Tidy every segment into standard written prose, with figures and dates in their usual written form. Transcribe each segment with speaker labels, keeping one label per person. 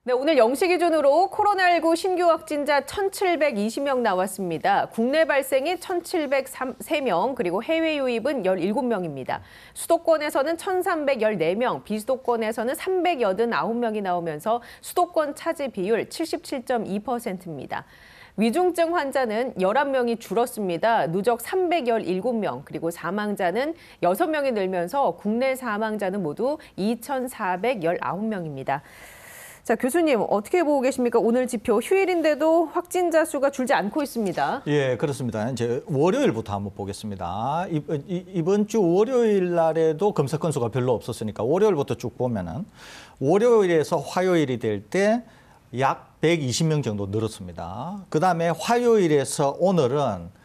Speaker 1: 네, 오늘 0시 기준으로 코로나19 신규 확진자 1,720명 나왔습니다. 국내 발생이 1,703명, 그리고 해외 유입은 17명입니다. 수도권에서는 1,314명, 비수도권에서는 389명이 나오면서 수도권 차지 비율 77.2%입니다. 위중증 환자는 11명이 줄었습니다. 누적 317명, 그리고 사망자는 6명이 늘면서 국내 사망자는 모두 2,419명입니다. 자, 교수님 어떻게 보고 계십니까? 오늘 지표 휴일인데도 확진자 수가 줄지 않고 있습니다.
Speaker 2: 예, 그렇습니다. 이제 월요일부터 한번 보겠습니다. 이번 주 월요일 날에도 검사 건수가 별로 없었으니까 월요일부터 쭉 보면은 월요일에서 화요일이 될 때 약 120명 정도 늘었습니다. 그다음에 화요일에서 오늘은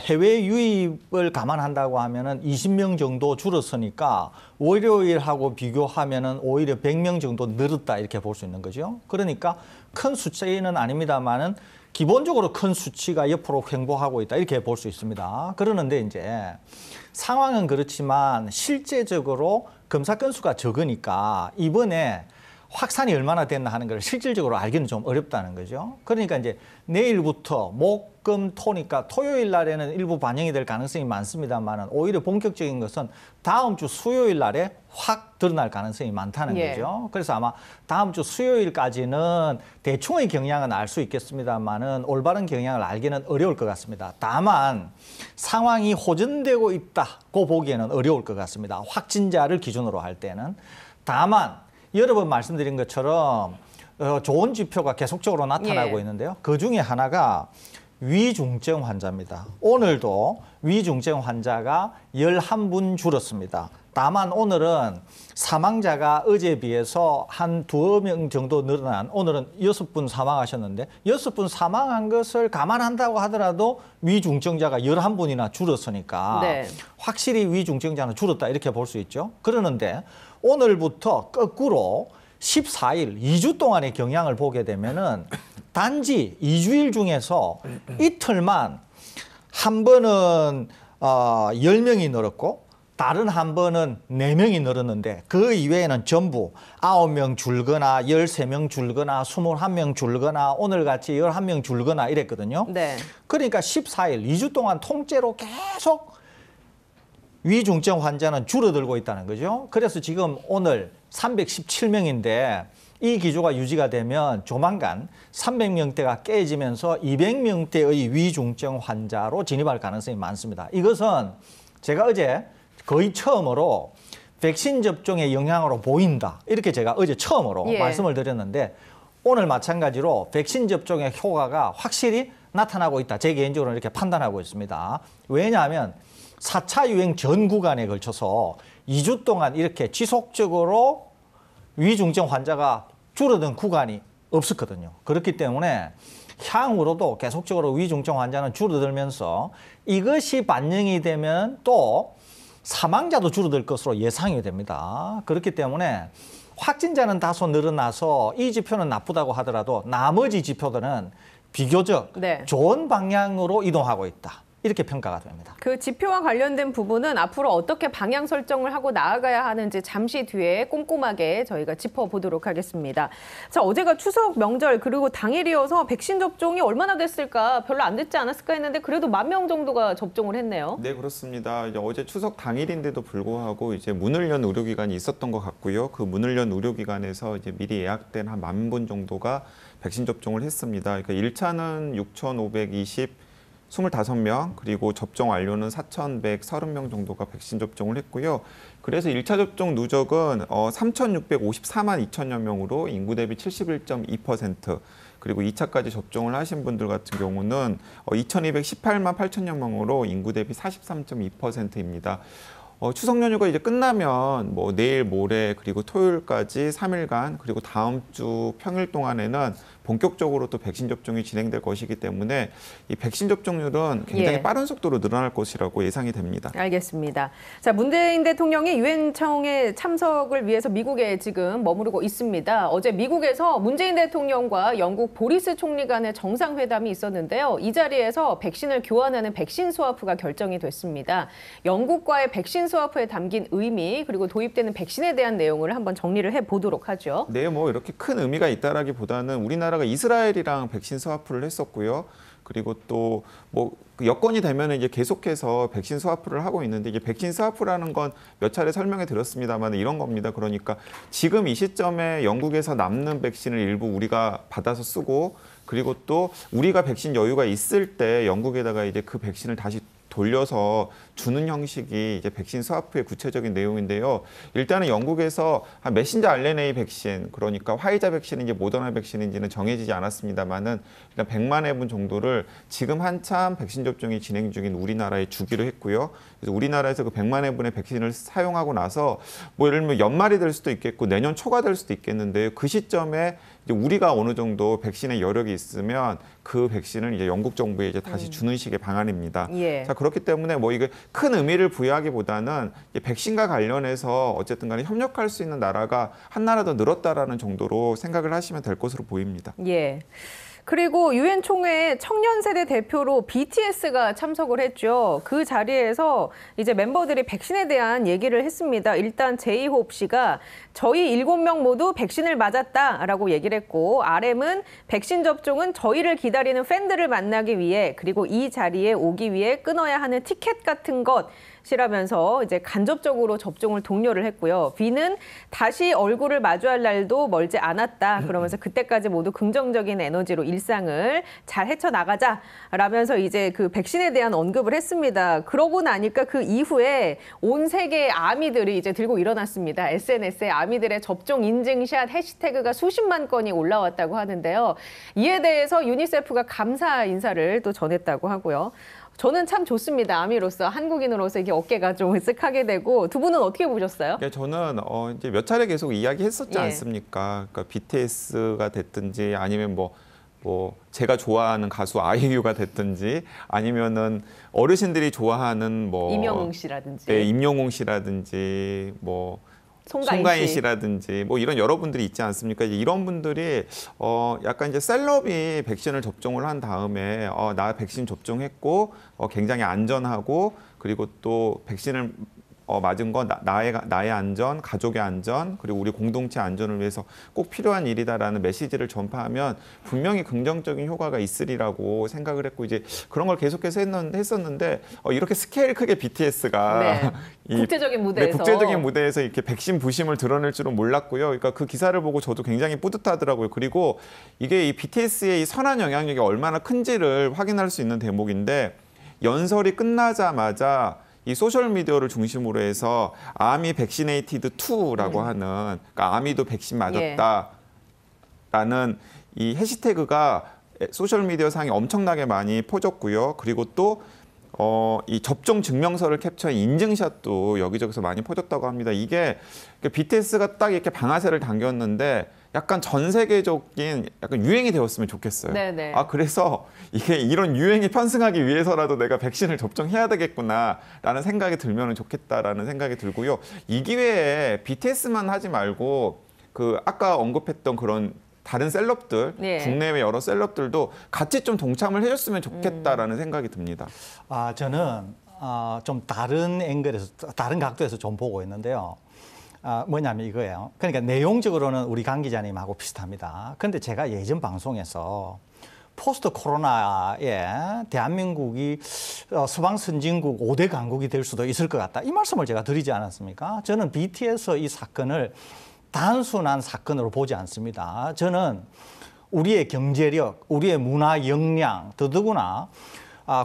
Speaker 2: 해외 유입을 감안한다고 하면은 20명 정도 줄었으니까 월요일하고 비교하면은 오히려 100명 정도 늘었다 이렇게 볼 수 있는 거죠. 그러니까 큰 수치는 아닙니다만은 기본적으로 큰 수치가 옆으로 횡보하고 있다 이렇게 볼 수 있습니다. 그러는데 이제 상황은 그렇지만 실제적으로 검사 건수가 적으니까 이번에 확산이 얼마나 됐나 하는 걸 실질적으로 알기는 좀 어렵다는 거죠. 그러니까 이제 내일부터 목, 금, 토니까 토요일 날에는 일부 반영이 될 가능성이 많습니다만 오히려 본격적인 것은 다음 주 수요일 날에 확 드러날 가능성이 많다는 거죠. 그래서 아마 다음 주 수요일까지는 대충의 경향은 알 수 있겠습니다만은 올바른 경향을 알기는 어려울 것 같습니다. 다만 상황이 호전되고 있다고 보기에는 어려울 것 같습니다. 확진자를 기준으로 할 때는. 다만 여러 번 말씀드린 것처럼 좋은 지표가 계속적으로 나타나고 있는데요. 그중에 하나가 위중증 환자입니다. 오늘도 위중증 환자가 11분 줄었습니다. 다만 오늘은 사망자가 어제에 비해서 한 2명 정도 늘어난 오늘은 6분 사망하셨는데 6분 사망한 것을 감안한다고 하더라도 위중증자가 11분이나 줄었으니까 확실히 위중증자는 줄었다 이렇게 볼 수 있죠. 그러는데 오늘부터 거꾸로 14일, 2주 동안의 경향을 보게 되면은 단지 2주일 중에서 이틀만 한 번은 10명이 늘었고 다른 한 번은 4명이 늘었는데 그 이외에는 전부 9명 줄거나 13명 줄거나 21명 줄거나 오늘같이 11명 줄거나 이랬거든요. 그러니까 14일, 2주 동안 통째로 계속 위중증 환자는 줄어들고 있다는 거죠. 그래서 지금 오늘 317명인데 이 기조가 유지가 되면 조만간 300명대가 깨지면서 200명대의 위중증 환자로 진입할 가능성이 많습니다. 이것은 제가 어제 거의 처음으로 백신 접종의 영향으로 보인다. 이렇게 제가 어제 처음으로 말씀을 드렸는데 오늘 마찬가지로 백신 접종의 효과가 확실히 나타나고 있다. 제 개인적으로는 이렇게 판단하고 있습니다. 왜냐하면 4차 유행 전 구간에 걸쳐서 2주 동안 이렇게 지속적으로 위중증 환자가 줄어든 구간이 없었거든요. 그렇기 때문에 향후로도 계속적으로 위중증 환자는 줄어들면서 이것이 반영이 되면 또 사망자도 줄어들 것으로 예상이 됩니다. 그렇기 때문에 확진자는 다소 늘어나서 이 지표는 나쁘다고 하더라도 나머지 지표들은 비교적 좋은 방향으로 이동하고 있다. 이렇게 평가가 됩니다.
Speaker 1: 그 지표와 관련된 부분은 앞으로 어떻게 방향 설정을 하고 나아가야 하는지 잠시 뒤에 꼼꼼하게 저희가 짚어보도록 하겠습니다. 자, 어제가 추석 명절 그리고 당일이어서 백신 접종이 얼마나 됐을까 별로 안 됐지 않았을까 했는데 그래도 10,000명 정도가 접종을 했네요.
Speaker 3: 네, 그렇습니다. 이제 어제 추석 당일인데도 불구하고 이제 문을 연 의료기관이 있었던 것 같고요. 그 문을 연 의료기관에서 이제 미리 예약된 한 10,000분 정도가 백신 접종을 했습니다. 그러니까 1차는 6,525명, 그리고 접종 완료는 4,130명 정도가 백신 접종을 했고요. 그래서 1차 접종 누적은 3,654만 2천여 명으로 인구 대비 71.2%, 그리고 2차까지 접종을 하신 분들 같은 경우는 2,218만 8천여 명으로 인구 대비 43.2%입니다. 추석 연휴가 이제 끝나면 내일 모레 그리고 토요일까지 3일간 그리고 다음 주 평일 동안에는 본격적으로 또 백신 접종이 진행될 것이기 때문에 이 백신 접종률은 굉장히
Speaker 1: 예.
Speaker 3: 빠른 속도로 늘어날 것이라고 예상이 됩니다.
Speaker 1: 알겠습니다. 자, 문재인 대통령이 유엔 총회 참석을 위해서 미국에 지금 머무르고 있습니다. 어제 미국에서 문재인 대통령과 영국 보리스 총리 간의 정상회담이 있었는데요. 이 자리에서 백신을 교환하는 백신 스와프가 결정이 됐습니다. 영국과의 백신 스와프에 담긴 의미 그리고 도입되는 백신에 대한 내용을 한번 정리를 해보도록 하죠.
Speaker 3: 네, 뭐 이렇게 큰 의미가 있다라기보다는 우리나라가 이스라엘이랑 백신 스와프를 했었고요. 그리고 또 뭐 여건이 되면 이제 계속해서 백신 스와프를 하고 있는데 이게 백신 스와프라는 건 몇 차례 설명해 드렸습니다만 이런 겁니다. 그러니까 지금 이 시점에 영국에서 남는 백신을 일부 우리가 받아서 쓰고 그리고 또 우리가 백신 여유가 있을 때 영국에다가 이제 그 백신을 다시 돌려서 주는 형식이 이제 백신 스와프의 구체적인 내용인데요. 일단은 영국에서 한 메신저 RNA 백신, 그러니까 화이자 백신인지 모더나 백신인지는 정해지지 않았습니다만은 일단 100만 회분 정도를 지금 한참 백신 접종이 진행 중인 우리나라에 주기로 했고요. 그래서 우리나라에서 그 100만 회분의 백신을 사용하고 나서 뭐 예를 들면 연말이 될 수도 있겠고 내년 초가 될 수도 있겠는데요. 그 시점에 이제 우리가 어느 정도 백신의 여력이 있으면 그 백신을 이제 영국 정부에 이제 다시 주는 식의 방안입니다.
Speaker 1: 예.
Speaker 3: 자, 그렇기 때문에 뭐 이게 큰 의미를 부여하기보다는 백신과 관련해서 어쨌든 간에 협력할 수 있는 나라가 한 나라 더 늘었다라는 정도로 생각을 하시면 될 것으로 보입니다.
Speaker 1: 예. 그리고 유엔 총회에 청년 세대 대표로 BTS가 참석을 했죠. 그 자리에서 이제 멤버들이 백신에 대한 얘기를 했습니다. 일단 제이홉 씨가 저희 7명 모두 백신을 맞았다라고 얘기를 했고 RM은 백신 접종은 저희를 기다리는 팬들을 만나기 위해 그리고 이 자리에 오기 위해 끊어야 하는 티켓 같은 것이라면서 이제 간접적으로 접종을 독려를 했고요. B는 다시 얼굴을 마주할 날도 멀지 않았다. 그러면서 그때까지 모두 긍정적인 에너지로 일상을 잘 헤쳐나가자라면서 이제 그 백신에 대한 언급을 했습니다. 그러고 나니까 그 이후에 온 세계의 아미들이 이제 들고 일어났습니다. SNS에 아미들의 접종 인증샷 해시태그가 수십만 건이 올라왔다고 하는데요. 이에 대해서 유니세프가 감사 인사를 또 전했다고 하고요. 저는 참 좋습니다. 아미로서 한국인으로서 이게 어깨가 좀 으쓱하게 되고 두 분은 어떻게 보셨어요?
Speaker 3: 네, 저는 이제 몇 차례 계속 이야기했었지
Speaker 1: 예.
Speaker 3: 않습니까? 그러니까 BTS가 됐든지 아니면 뭐 제가 좋아하는 가수 아이유가 됐든지 아니면은 어르신들이 좋아하는 뭐
Speaker 1: 임영웅 씨라든지.
Speaker 3: 네, 임영웅 씨라든지 뭐 송가인 씨라든지 뭐 이런 여러분들이 있지 않습니까? 이제 이런 분들이 약간 이제 셀럽이 백신을 접종을 한 다음에 나 백신 접종했고 굉장히 안전하고 그리고 또 백신을 맞은 건 나의 안전, 가족의 안전, 그리고 우리 공동체 안전을 위해서 꼭 필요한 일이다라는 메시지를 전파하면 분명히 긍정적인 효과가 있으리라고 생각을 했고 이제 그런 걸 계속해서 했었는데 이렇게 스케일 크게 BTS가
Speaker 1: 네. 국제적인 무대에서.
Speaker 3: 네, 국제적인 무대에서 이렇게 백신 부심을 드러낼 줄은 몰랐고요. 그러니까 그 기사를 보고 저도 굉장히 뿌듯하더라고요. 그리고 이게 이 BTS의 이 선한 영향력이 얼마나 큰지를 확인할 수 있는 대목인데 연설이 끝나자마자 이 소셜미디어를 중심으로 해서 아미 백시네이티드 2라고 하는 그러니까 아미도 백신 맞았다라는 이 해시태그가 소셜미디어 상에 엄청나게 많이 퍼졌고요. 그리고 또 이 접종 증명서를 캡처한 인증샷도 여기저기서 많이 퍼졌다고 합니다. 이게 BTS가 딱 이렇게 방아쇠를 당겼는데 약간 전 세계적인 약간 유행이 되었으면 좋겠어요.
Speaker 1: 네네.
Speaker 3: 그래서 이게 이런 유행이 편승하기 위해서라도 내가 백신을 접종해야 되겠구나라는 생각이 들면 좋겠다라는 생각이 들고요. 이 기회에 BTS만 하지 말고 그 아까 언급했던 그런 다른 셀럽들,
Speaker 1: 네.
Speaker 3: 국내외 여러 셀럽들도 같이 좀 동참을 해줬으면 좋겠다라는 생각이 듭니다.
Speaker 2: 저는 좀 다른 앵글에서, 다른 각도에서 좀 보고 있는데요. 뭐냐면 이거예요. 그러니까 내용적으로는 우리 강 기자님하고 비슷합니다. 그런데 제가 예전 방송에서 포스트 코로나에 대한민국이 서방 선진국 5대 강국이 될 수도 있을 것 같다. 이 말씀을 제가 드리지 않았습니까? 저는 BTS 이 사건을 단순한 사건으로 보지 않습니다. 저는 우리의 경제력, 우리의 문화 역량, 더더구나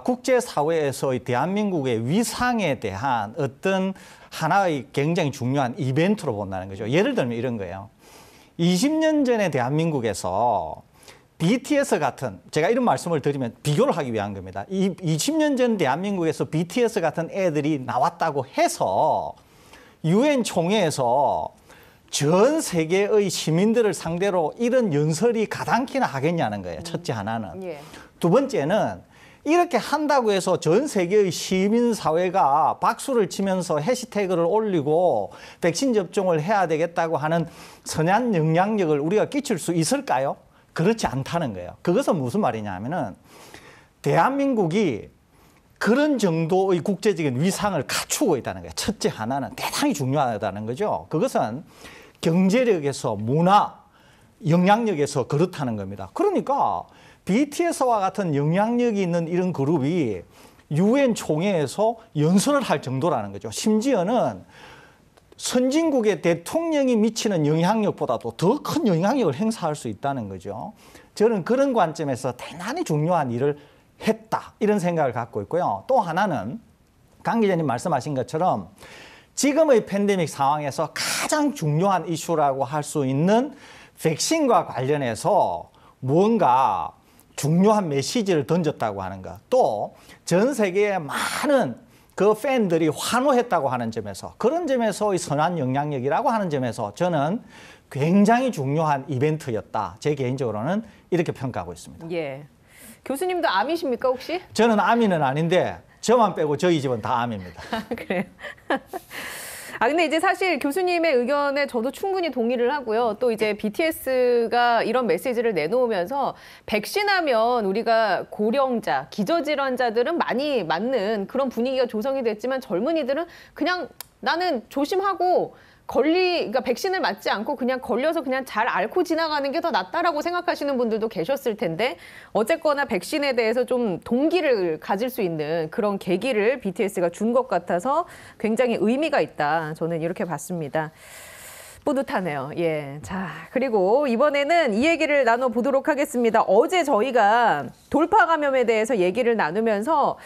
Speaker 2: 국제사회에서의 대한민국의 위상에 대한 어떤 하나의 굉장히 중요한 이벤트로 본다는 거죠. 예를 들면 이런 거예요. 20년 전에 대한민국에서 BTS 같은, 제가 이런 말씀을 드리면 비교를 하기 위한 겁니다. 20년 전 대한민국에서 BTS 같은 애들이 나왔다고 해서 유엔 총회에서 전 세계의 시민들을 상대로 이런 연설이 가당키나 하겠냐는 거예요. 첫째 하나는.
Speaker 1: 예.
Speaker 2: 두 번째는 이렇게 한다고 해서 전 세계의 시민 사회가 박수를 치면서 해시태그를 올리고 백신 접종을 해야 되겠다고 하는 선한 영향력을 우리가 끼칠 수 있을까요? 그렇지 않다는 거예요. 그것은 무슨 말이냐면은 대한민국이 그런 정도의 국제적인 위상을 갖추고 있다는 거예요. 첫째 하나는 대단히 중요하다는 거죠. 그것은 경제력에서 문화, 영향력에서 그렇다는 겁니다. 그러니까 BTS와 같은 영향력이 있는 이런 그룹이 UN 총회에서 연설을 할 정도라는 거죠. 심지어는 선진국의 대통령이 미치는 영향력보다도 더 큰 영향력을 행사할 수 있다는 거죠. 저는 그런 관점에서 대단히 중요한 일을 했다, 이런 생각을 갖고 있고요. 또 하나는 강 기자님 말씀하신 것처럼 지금의 팬데믹 상황에서 가장 중요한 이슈라고 할 수 있는 백신과 관련해서 무언가 중요한 메시지를 던졌다고 하는 것, 또 전 세계의 많은 그 팬들이 환호했다고 하는 점에서, 그런 점에서의 선한 영향력이라고 하는 점에서 저는 굉장히 중요한 이벤트였다. 제 개인적으로는 이렇게 평가하고 있습니다.
Speaker 1: 예. 교수님도 암이십니까 혹시?
Speaker 2: 저는 아미는 아닌데 저만 빼고 저희 집은 다 암입니다.
Speaker 1: 그래요. 근데 이제 사실 교수님의 의견에 저도 충분히 동의를 하고요. 또 이제 BTS가 이런 메시지를 내놓으면서 백신하면 우리가 고령자, 기저질환자들은 많이 맞는 그런 분위기가 조성이 됐지만 젊은이들은 그냥 나는 조심하고 그러니까 백신을 맞지 않고 그냥 걸려서 그냥 잘 앓고 지나가는 게 더 낫다라고 생각하시는 분들도 계셨을 텐데 어쨌거나 백신에 대해서 좀 동기를 가질 수 있는 그런 계기를 BTS가 준 것 같아서 굉장히 의미가 있다. 저는 이렇게 봤습니다. 뿌듯하네요. 예. 자, 그리고 이번에는 이 얘기를 나눠보도록 하겠습니다. 어제 저희가 돌파 감염에 대해서 얘기를 나누면서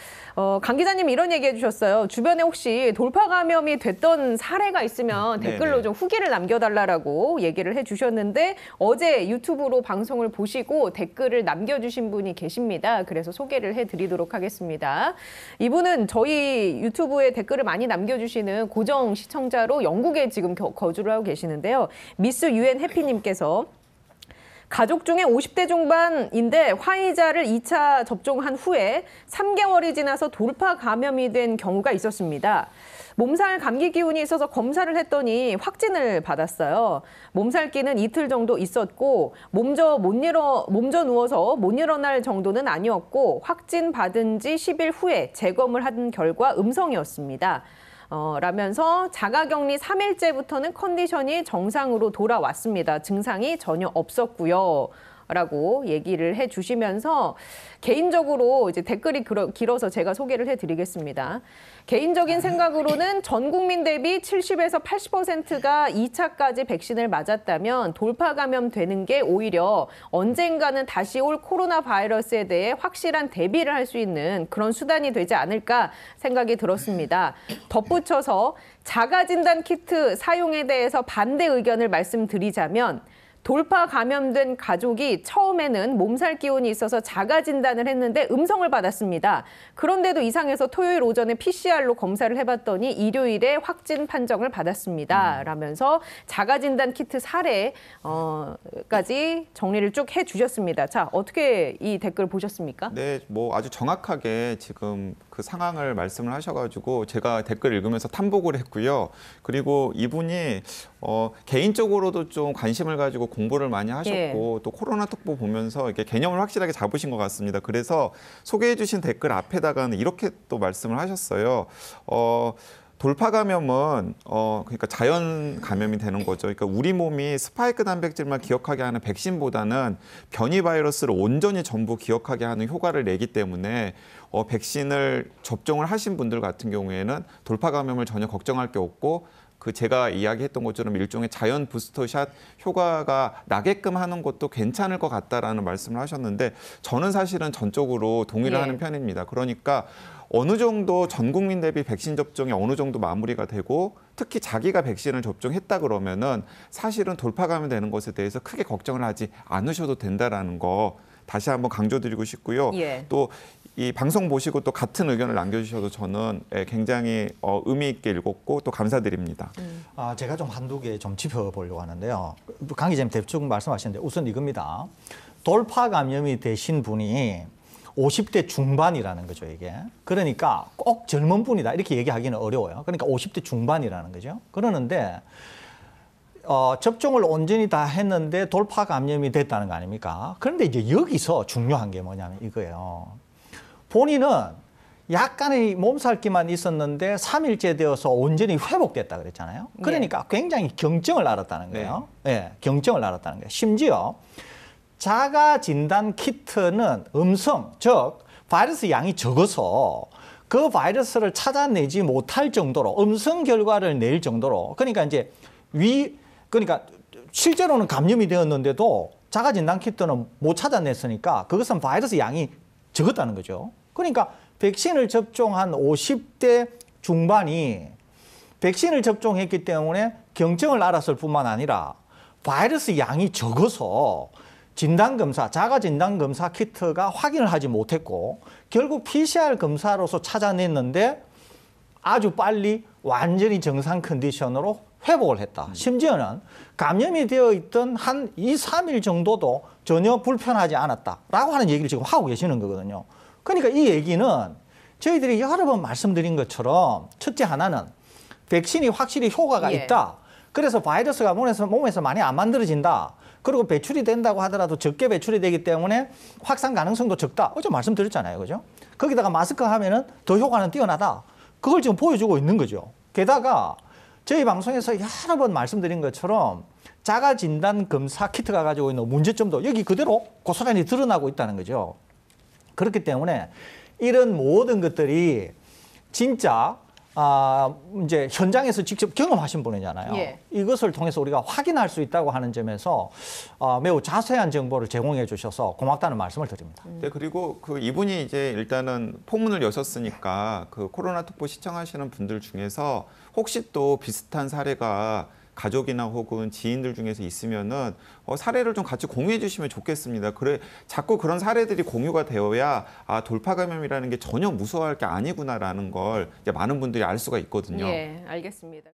Speaker 1: 강 기자님이 이런 얘기 해주셨어요. 주변에 혹시 돌파 감염이 됐던 사례가 있으면 댓글로 좀 후기를 남겨달라고 얘기를 해주셨는데 어제 유튜브로 방송을 보시고 댓글을 남겨주신 분이 계십니다. 그래서 소개를 해드리도록 하겠습니다. 이분은 저희 유튜브에 댓글을 많이 남겨주시는 고정 시청자로 영국에 지금 거주를 하고 계시는데요. 미스 유엔 해피님께서 가족 중에 50대 중반인데 화이자를 2차 접종한 후에 3개월이 지나서 돌파 감염이 된 경우가 있었습니다. 몸살 감기 기운이 있어서 검사를 했더니 확진을 받았어요. 몸살기는 이틀 정도 있었고 몸져 누워서 못 일어날 정도는 아니었고 확진 받은 지 10일 후에 재검을 한 결과 음성이었습니다. 라면서 자가격리 3일째부터는 컨디션이 정상으로 돌아왔습니다. 증상이 전혀 없었고요. 라고 얘기를 해주시면서 개인적으로 이제 댓글이 길어서 제가 소개를 해드리겠습니다. 개인적인 생각으로는 전 국민 대비 70에서 80%가 2차까지 백신을 맞았다면 돌파 감염되는 게 오히려 언젠가는 다시 올 코로나 바이러스에 대해 확실한 대비를 할 수 있는 그런 수단이 되지 않을까 생각이 들었습니다. 덧붙여서 자가진단 키트 사용에 대해서 반대 의견을 말씀드리자면 돌파 감염된 가족이 처음에는 몸살 기운이 있어서 자가 진단을 했는데 음성을 받았습니다. 그런데도 이상해서 토요일 오전에 PCR로 검사를 해봤더니 일요일에 확진 판정을 받았습니다. 라면서 자가 진단 키트 사례까지 정리를 쭉 해주셨습니다. 자, 어떻게 이 댓글 보셨습니까?
Speaker 3: 네, 뭐 아주 정확하게 지금 그 상황을 말씀을 하셔가지고 제가 댓글 읽으면서 탐복을 했고요. 그리고 이분이 개인적으로도 좀 관심을 가지고 공부를 많이 하셨고 또 코로나 특보 보면서 이렇게 개념을 확실하게 잡으신 것 같습니다. 그래서 소개해 주신 댓글 앞에다가는 이렇게 또 말씀을 하셨어요. 돌파 감염은 그러니까 자연 감염이 되는 거죠. 그러니까 우리 몸이 스파이크 단백질만 기억하게 하는 백신보다는 변이 바이러스를 온전히 전부 기억하게 하는 효과를 내기 때문에 백신을 접종을 하신 분들 같은 경우에는 돌파 감염을 전혀 걱정할 게 없고 그 제가 이야기했던 것처럼 일종의 자연 부스터샷 효과가 나게끔 하는 것도 괜찮을 것 같다라는 말씀을 하셨는데 저는 사실은 전적으로 동의를 하는 편입니다. 그러니까 어느 정도 전 국민 대비 백신 접종이 어느 정도 마무리가 되고 특히 자기가 백신을 접종했다 그러면은 사실은 돌파 감염되는 것에 대해서 크게 걱정을 하지 않으셔도 된다라는 거 다시 한번 강조드리고 싶고요. 또 이 방송 보시고 또 같은 의견을 남겨주셔도 저는 굉장히 의미 있게 읽었고 또 감사드립니다.
Speaker 2: 제가 좀 한두 개 좀 짚어보려고 하는데요. 강 기자님 대충 말씀하시는데 우선 이겁니다. 돌파 감염이 되신 분이 50대 중반이라는 거죠, 이게. 그러니까 꼭 젊은 분이다 이렇게 얘기하기는 어려워요. 그러니까 50대 중반이라는 거죠. 그러는데 접종을 온전히 다 했는데 돌파 감염이 됐다는 거 아닙니까? 그런데 이제 여기서 중요한 게 뭐냐면 이거예요. 본인은 약간의 몸살기만 있었는데 3일째 되어서 온전히 회복됐다 그랬잖아요. 그러니까 굉장히 경증을 앓았다는 거예요. 네, 경증을 앓았다는 거예요. 심지어 자가 진단 키트는 음성, 즉 바이러스 양이 적어서 그 바이러스를 찾아내지 못할 정도로 음성 결과를 낼 정도로 그러니까 이제 그러니까 실제로는 감염이 되었는데도 자가 진단 키트는 못 찾아냈으니까 그것은 바이러스 양이 적었다는 거죠. 그러니까 백신을 접종한 50대 중반이 백신을 접종했기 때문에 경증을 앓았을 뿐만 아니라 바이러스 양이 적어서 진단검사, 자가진단검사 키트가 확인을 하지 못했고 결국 PCR 검사로서 찾아냈는데 아주 빨리 완전히 정상 컨디션으로 회복을 했다. 심지어는 감염이 되어 있던 한 2, 3일 정도도 전혀 불편하지 않았다라고 하는 얘기를 지금 하고 계시는 거거든요. 그러니까 이 얘기는 저희들이 여러 번 말씀드린 것처럼 첫째 하나는 백신이 확실히 효과가 있다. 그래서 바이러스가 몸에서 많이 안 만들어진다. 그리고 배출이 된다고 하더라도 적게 배출이 되기 때문에 확산 가능성도 적다. 어제 말씀드렸잖아요. 그죠? 거기다가 마스크 하면은 더 효과는 뛰어나다. 그걸 지금 보여주고 있는 거죠. 게다가 저희 방송에서 여러 번 말씀드린 것처럼 자가진단 검사 키트가 가지고 있는 문제점도 여기 그대로 고스란히 드러나고 있다는 거죠. 그렇기 때문에 이런 모든 것들이 진짜 이제 현장에서 직접 경험하신 분이잖아요. 이것을 통해서 우리가 확인할 수 있다고 하는 점에서 매우 자세한 정보를 제공해 주셔서 고맙다는 말씀을 드립니다.
Speaker 3: 네, 그리고 이분이 이제 일단은 포문을 여셨으니까 코로나 특보 시청하시는 분들 중에서 혹시 또 비슷한 사례가 가족이나 혹은 지인들 중에서 있으면은 사례를 좀 같이 공유해 주시면 좋겠습니다. 자꾸 그런 사례들이 공유가 되어야 돌파 감염이라는 게 전혀 무서워할 게 아니구나라는 걸 이제 많은 분들이 알 수가 있거든요.
Speaker 1: 예, 알겠습니다.